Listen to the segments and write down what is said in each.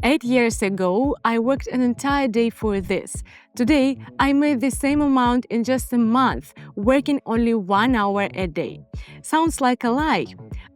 8 years ago, I worked an entire day for this. Today, I made the same amount in just a month, working only 1 hour a day. Sounds like a lie.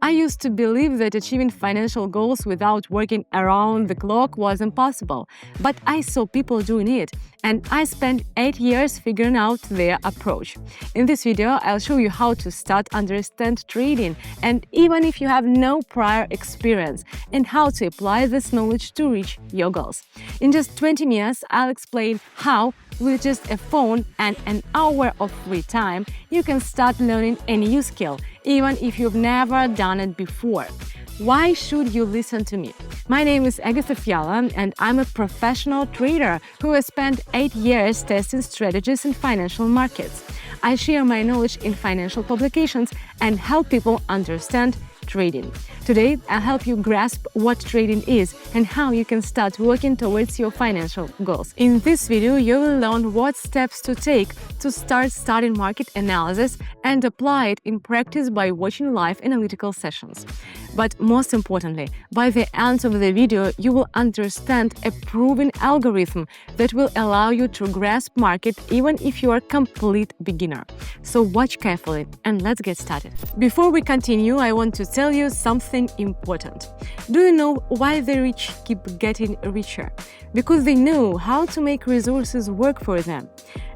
I used to believe that achieving financial goals without working around the clock was impossible, but I saw people doing it, and I spent 8 years figuring out their approach. In this video, I'll show you how to start understand trading, and even if you have no prior experience, and how to apply this knowledge to reach your goals. In just 20 minutes, I'll explain how, with just a phone and an hour of free time, you can start learning a new skill, even if you've never done it before. Why should you listen to me? My name is Agatha Fiala, and I'm a professional trader who has spent 8 years testing strategies in financial markets. I share my knowledge in financial publications and help people understand trading. Today, I'll help you grasp what trading is and how you can start working towards your financial goals. In this video, you will learn what steps to take to start studying market analysis and apply it in practice by watching live analytical sessions. But most importantly, by the end of the video, you will understand a proven algorithm that will allow you to grasp market even if you are a complete beginner. So watch carefully and let's get started. Before we continue, I want to tell you something important. Do you know why the rich keep getting richer? Because they know how to make resources work for them.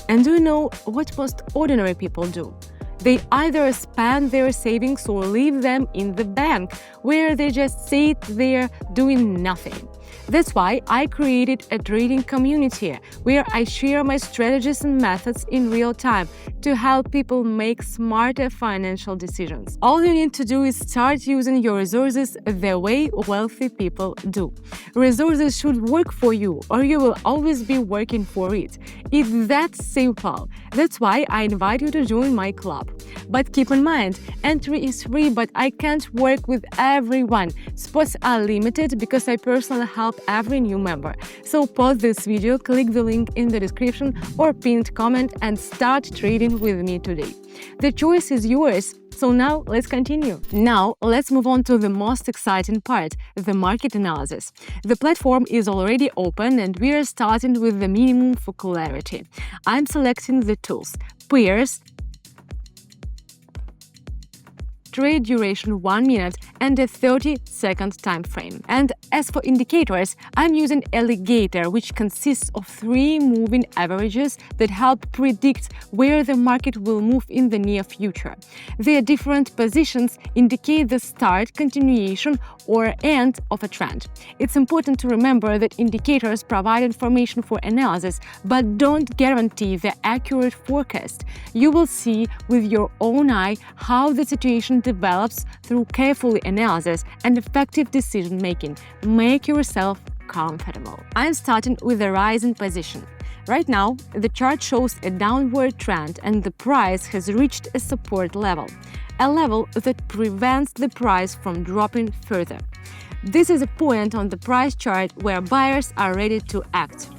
And do you know what most ordinary people do? They either spend their savings or leave them in the bank, where they just sit there doing nothing. That's why I created a trading community where I share my strategies and methods in real time to help people make smarter financial decisions. All you need to do is start using your resources the way wealthy people do. Resources should work for you, or you will always be working for it. It's that simple. That's why I invite you to join my club. But keep in mind, entry is free, but I can't work with everyone. Spots are limited because I personally help every new member. So pause this video, click the link in the description or pinned comment and start trading with me today. The choice is yours. So now let's continue. Now let's move on to the most exciting part, the market analysis. The platform is already open and we are starting with the minimum for clarity. I'm selecting the tools, pairs, trade duration 1 minute and a 30-second time frame. And as for indicators, I'm using Alligator, which consists of 3 moving averages that help predict where the market will move in the near future. Their different positions indicate the start, continuation, or end of a trend. It's important to remember that indicators provide information for analysis, but don't guarantee the accurate forecast. You will see with your own eye how the situation develops through careful analysis and effective decision-making. Make yourself comfortable. I'm starting with a rising position. Right now, the chart shows a downward trend and the price has reached a support level, a level that prevents the price from dropping further. This is a point on the price chart where buyers are ready to act.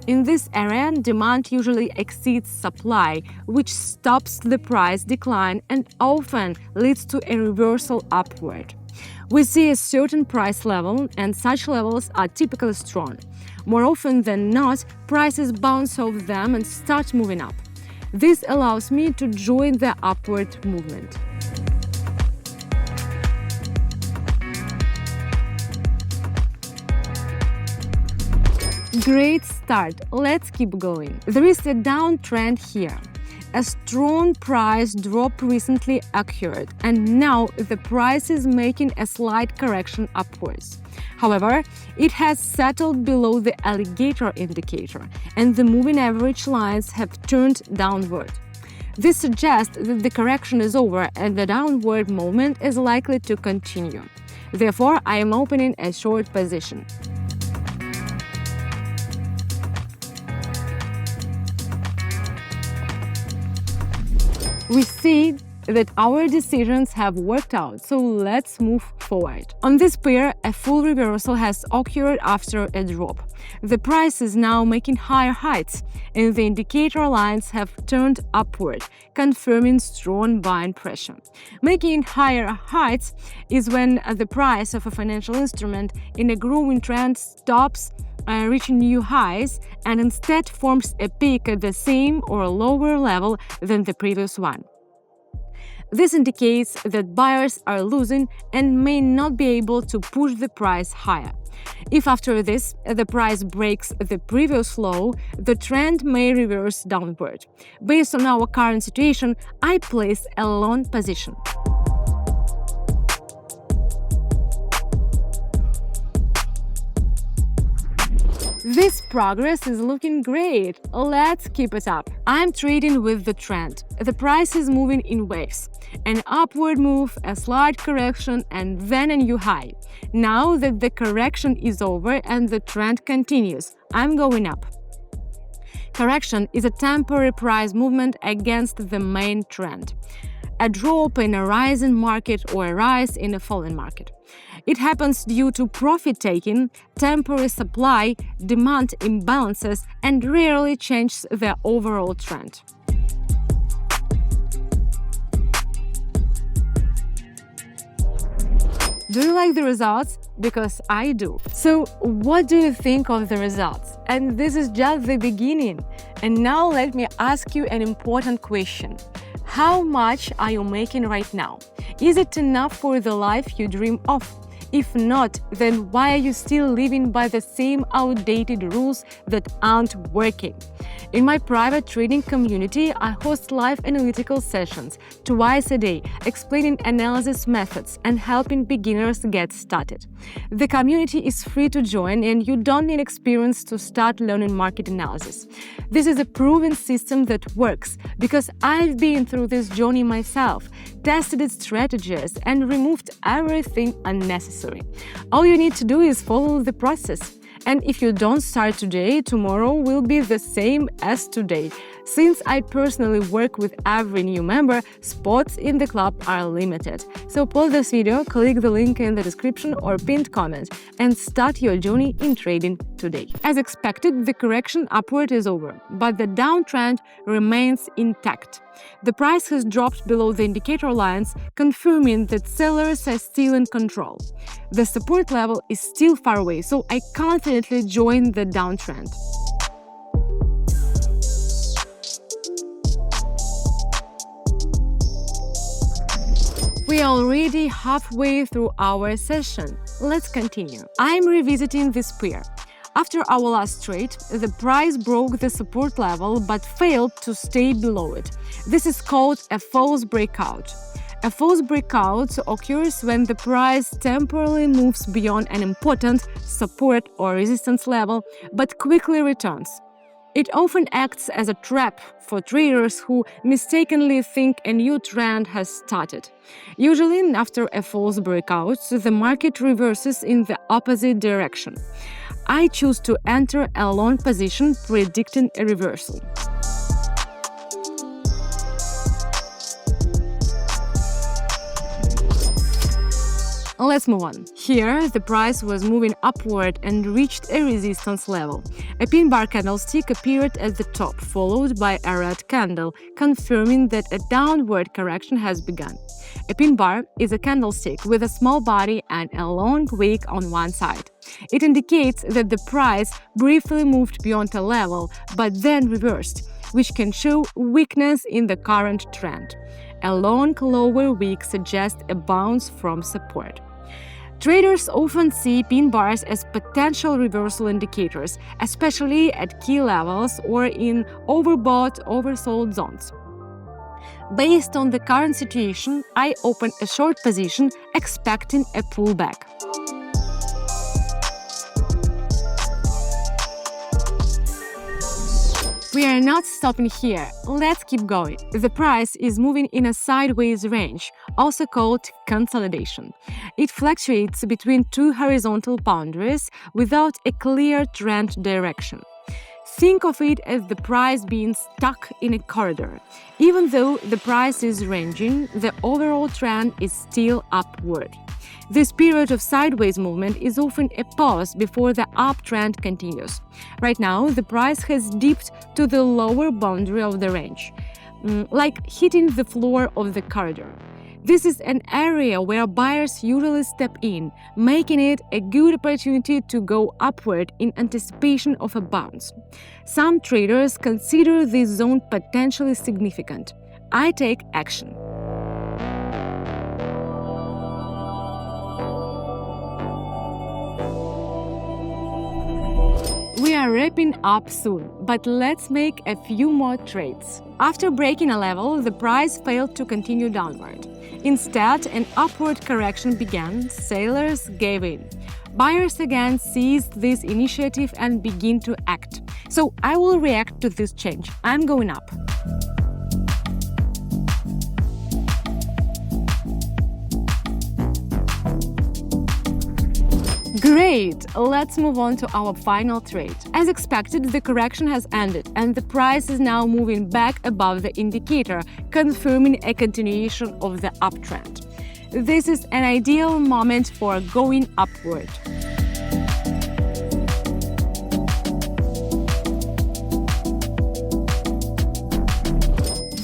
In this area, demand usually exceeds supply, which stops the price decline and often leads to a reversal upward. We see a certain price level, and such levels are typically strong. More often than not, prices bounce off them and start moving up. This allows me to join the upward movement. Great start, let's keep going. There is a downtrend here. A strong price drop recently occurred, and now the price is making a slight correction upwards. However, it has settled below the Alligator indicator, and the moving average lines have turned downward. This suggests that the correction is over and the downward movement is likely to continue. Therefore, I am opening a short position. We see that our decisions have worked out, so let's move forward. On this pair, a full reversal has occurred after a drop. The price is now making higher heights, and the indicator lines have turned upward, confirming strong buying pressure. Making higher heights is when the price of a financial instrument in a growing trend stops reaching new highs and instead forms a peak at the same or lower level than the previous one. This indicates that buyers are losing and may not be able to push the price higher. If after this the price breaks the previous low, the trend may reverse downward. Based on our current situation, I place a long position. This progress is looking great. Let's keep it up. I'm trading with the trend. The price is moving in waves. An upward move, a slight correction, and then a new high. Now that the correction is over and the trend continues, I'm going up. Correction is a temporary price movement against the main trend. A drop in a rising market or a rise in a falling market. It happens due to profit-taking, temporary supply-demand imbalances, and rarely changes the overall trend. Do you like the results? Because I do. So, what do you think of the results? And this is just the beginning. And now let me ask you an important question. How much are you making right now? Is it enough for the life you dream of? If not, then why are you still living by the same outdated rules that aren't working? In my private trading community, I host live analytical sessions twice a day, explaining analysis methods and helping beginners get started. The community is free to join, and you don't need experience to start learning market analysis. This is a proven system that works because I've been through this journey myself, tested its strategies, and removed everything unnecessary. All you need to do is follow the process. And if you don't start today, tomorrow will be the same as today. Since I personally work with every new member, spots in the club are limited. So pause this video, click the link in the description or pinned comment, and start your journey in trading today. As expected, the correction upward is over, but the downtrend remains intact. The price has dropped below the indicator lines, confirming that sellers are still in control. The support level is still far away, so I confidently join the downtrend. We are already halfway through our session. Let's continue. I'm revisiting this pair. After our last trade, the price broke the support level but failed to stay below it. This is called a false breakout. A false breakout occurs when the price temporarily moves beyond an important support or resistance level but quickly returns. It often acts as a trap for traders who mistakenly think a new trend has started. Usually, after a false breakout, the market reverses in the opposite direction. I choose to enter a long position predicting a reversal. Let's move on. Here, the price was moving upward and reached a resistance level. A pin bar candlestick appeared at the top, followed by a red candle, confirming that a downward correction has begun. A pin bar is a candlestick with a small body and a long wick on one side. It indicates that the price briefly moved beyond a level, but then reversed, which can show weakness in the current trend. A long lower wick suggests a bounce from support. Traders often see pin bars as potential reversal indicators, especially at key levels or in overbought, oversold zones. Based on the current situation, I open a short position expecting a pullback. We are not stopping here. Let's keep going. The price is moving in a sideways range, also called consolidation. It fluctuates between two horizontal boundaries without a clear trend direction. Think of it as the price being stuck in a corridor. Even though the price is ranging, the overall trend is still upward. This period of sideways movement is often a pause before the uptrend continues. Right now, the price has dipped to the lower boundary of the range, like hitting the floor of the corridor. This is an area where buyers usually step in, making it a good opportunity to go upward in anticipation of a bounce. Some traders consider this zone potentially significant. I take action. We are wrapping up soon, but let's make a few more trades. After breaking a level, the price failed to continue downward. Instead, an upward correction began, sellers gave in. Buyers again seized this initiative and begin to act. So I will react to this change. I'm going up. Great! Let's move on to our final trade. As expected, the correction has ended and the price is now moving back above the indicator, confirming a continuation of the uptrend. This is an ideal moment for going upward.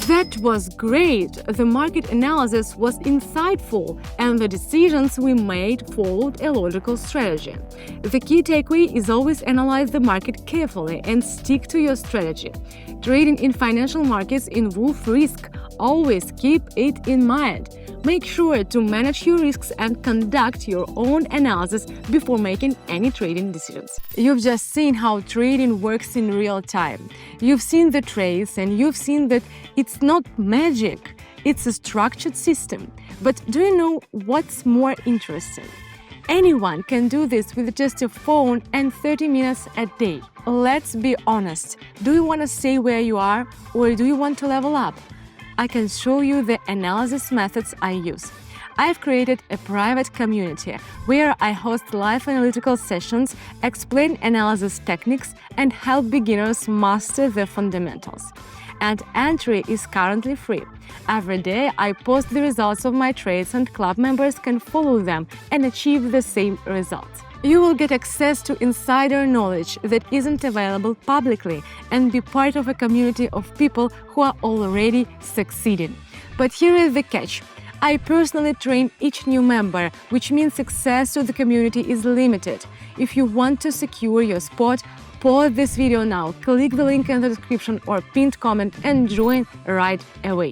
That was great! The market analysis was insightful, and the decisions we made followed a logical strategy. The key takeaway is always analyze the market carefully and stick to your strategy. Trading in financial markets involves risk. Always keep it in mind. Make sure to manage your risks and conduct your own analysis before making any trading decisions. You've just seen how trading works in real time. You've seen the trades and you've seen that it's not magic, it's a structured system. But do you know what's more interesting? Anyone can do this with just a phone and 30 minutes a day. Let's be honest. Do you want to stay where you are or do you want to level up? I can show you the analysis methods I use. I've created a private community where I host live analytical sessions, explain analysis techniques, and help beginners master the fundamentals. And entry is currently free. Every day I post the results of my trades and club members can follow them and achieve the same results. You will get access to insider knowledge that isn't available publicly and be part of a community of people who are already succeeding. But here is the catch. I personally train each new member, which means access to the community is limited. If you want to secure your spot, pause this video now, click the link in the description or pinned comment and join right away.